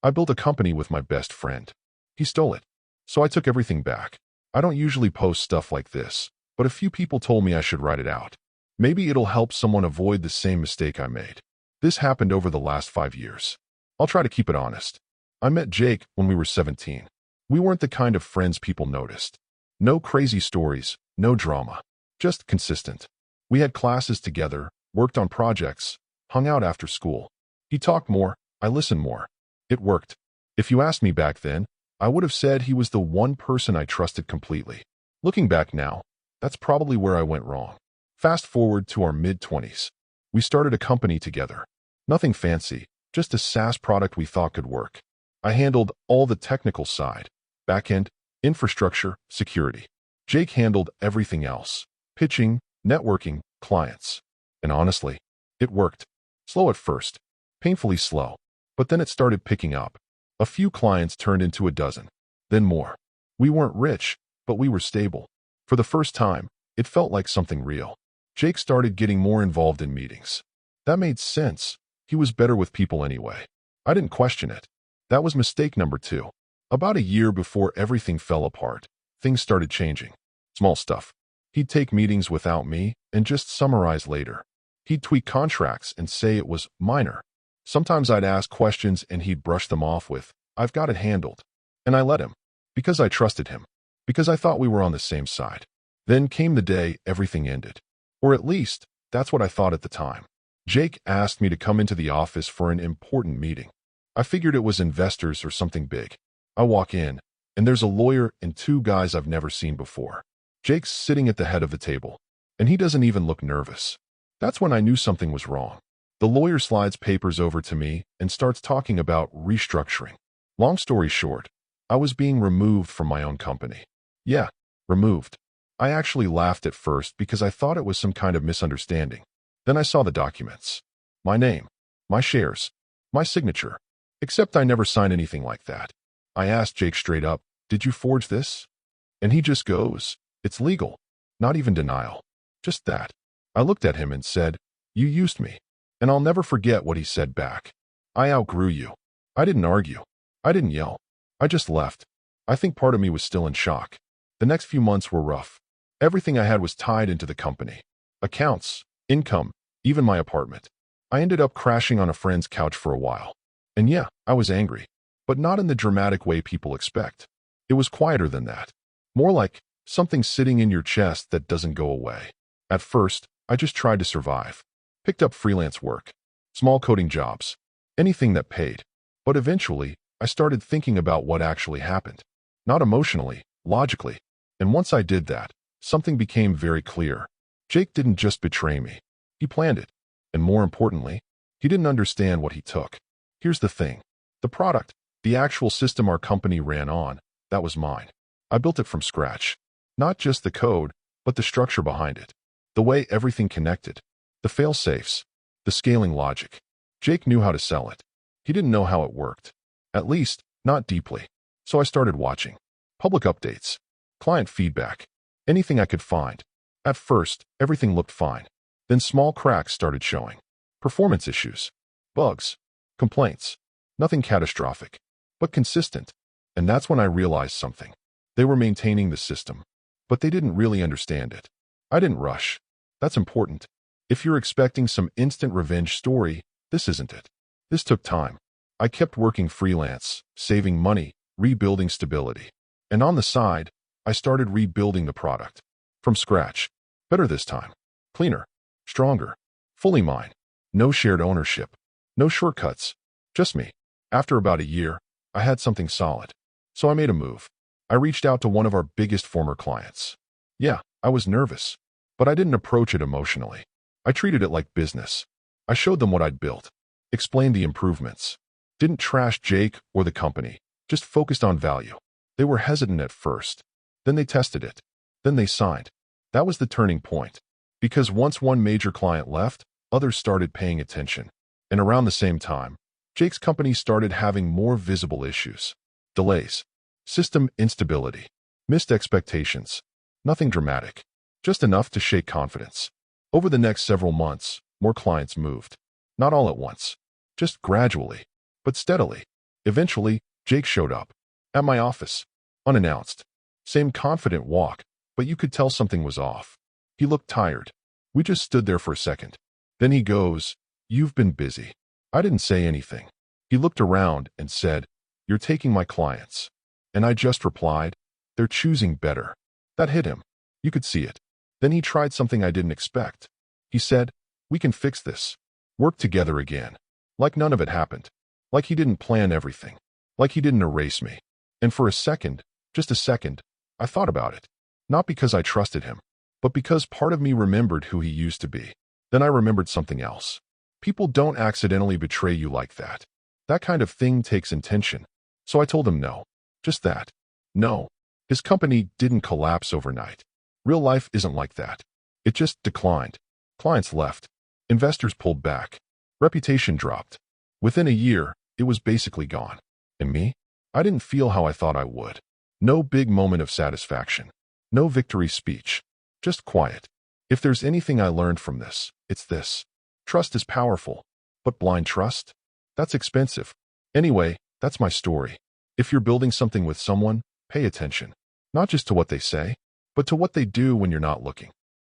I built a company with my best friend. He stole it. So I took everything back. I don't usually post stuff like this, but a few people told me I should write it out. Maybe it'll help someone avoid the same mistake I made. This happened over the last 5 years. I'll try to keep it honest. I met Jake when we were 17. We weren't the kind of friends people noticed. No crazy stories, no drama. Just consistent. We had classes together, worked on projects, hung out after school. He talked more, I listened more. It worked. If you asked me back then, I would have said he was the one person I trusted completely. Looking back now, that's probably where I went wrong. Fast forward to our mid-20s. We started a company together. Nothing fancy, just a SaaS product we thought could work. I handled all the technical side, backend, infrastructure, security. Jake handled everything else, pitching, networking, clients. And honestly, it worked. Slow at first, painfully slow, but then it started picking up. A few clients turned into a dozen, then more. We weren't rich, but we were stable. For the first time, it felt like something real. Jake started getting more involved in meetings. That made sense. He was better with people anyway. I didn't question it. That was mistake number 2. About a year before everything fell apart, things started changing. Small stuff. He'd take meetings without me and just summarize later. He'd tweak contracts and say it was minor. Sometimes I'd ask questions and he'd brush them off with, "I've got it handled." And I let him. Because I trusted him. Because I thought we were on the same side. Then came the day everything ended. Or at least, that's what I thought at the time. Jake asked me to come into the office for an important meeting. I figured it was investors or something big. I walk in, and there's a lawyer and 2 guys I've never seen before. Jake's sitting at the head of the table, and he doesn't even look nervous. That's when I knew something was wrong. The lawyer slides papers over to me and starts talking about restructuring. Long story short, I was being removed from my own company. Yeah, removed. I actually laughed at first because I thought it was some kind of misunderstanding. Then I saw the documents. My name, my shares, my signature. Except I never signed anything like that. I asked Jake straight up, "Did you forge this?" And he just goes, "It's legal." Not even denial. Just that. I looked at him and said, "You used me." And I'll never forget what he said back. "I outgrew you." I didn't argue. I didn't yell. I just left. I think part of me was still in shock. The next few months were rough. Everything I had was tied into the company. Accounts, income, even my apartment. I ended up crashing on a friend's couch for a while. And yeah, I was angry. But not in the dramatic way people expect. It was quieter than that. More like something sitting in your chest that doesn't go away. At first, I just tried to survive. Picked up freelance work. Small coding jobs. Anything that paid. But eventually, I started thinking about what actually happened. Not emotionally, logically. And once I did that, something became very clear. Jake didn't just betray me. He planned it. And more importantly, he didn't understand what he took. Here's the thing. The product, the actual system our company ran on, that was mine. I built it from scratch. Not just the code, but the structure behind it. The way everything connected. The fail-safes. The scaling logic. Jake knew how to sell it. He didn't know how it worked. At least, not deeply. So I started watching. Public updates. Client feedback. Anything I could find. At first, everything looked fine. Then small cracks started showing. Performance issues. Bugs. Complaints. Nothing catastrophic. But consistent. And that's when I realized something. They were maintaining the system. But they didn't really understand it. I didn't rush. That's important. If you're expecting some instant revenge story, this isn't it. This took time. I kept working freelance, saving money, rebuilding stability. And on the side, I started rebuilding the product. From scratch. Better this time. Cleaner. Stronger. Fully mine. No shared ownership. No shortcuts. Just me. After about a year, I had something solid. So I made a move. I reached out to one of our biggest former clients. Yeah, I was nervous. But I didn't approach it emotionally. I treated it like business. I showed them what I'd built. Explained the improvements. Didn't trash Jake or the company. Just focused on value. They were hesitant at first. Then they tested it. Then they signed. That was the turning point. Because once one major client left, others started paying attention. And around the same time, Jake's company started having more visible issues. Delays. System instability. Missed expectations. Nothing dramatic. Just enough to shake confidence. Over the next several months, more clients moved. Not all at once. Just gradually. But steadily. Eventually, Jake showed up. At my office. Unannounced. Same confident walk, but you could tell something was off. He looked tired. We just stood there for a second. Then he goes, "You've been busy." I didn't say anything. He looked around and said, "You're taking my clients." And I just replied, "They're choosing better." That hit him. You could see it. Then he tried something I didn't expect. He said, "We can fix this. Work together again." Like none of it happened. Like he didn't plan everything. Like he didn't erase me. And for a second, just a second, I thought about it. Not because I trusted him, but because part of me remembered who he used to be. Then I remembered something else. People don't accidentally betray you like that. That kind of thing takes intention. So I told him no. Just that. No. His company didn't collapse overnight. Real life isn't like that. It just declined. Clients left. Investors pulled back. Reputation dropped. Within a year, it was basically gone. And me? I didn't feel how I thought I would. No big moment of satisfaction. No victory speech. Just quiet. If there's anything I learned from this, it's this. Trust is powerful. But blind trust? That's expensive. Anyway, that's my story. If you're building something with someone, pay attention. Not just to what they say, but to what they do when you're not looking.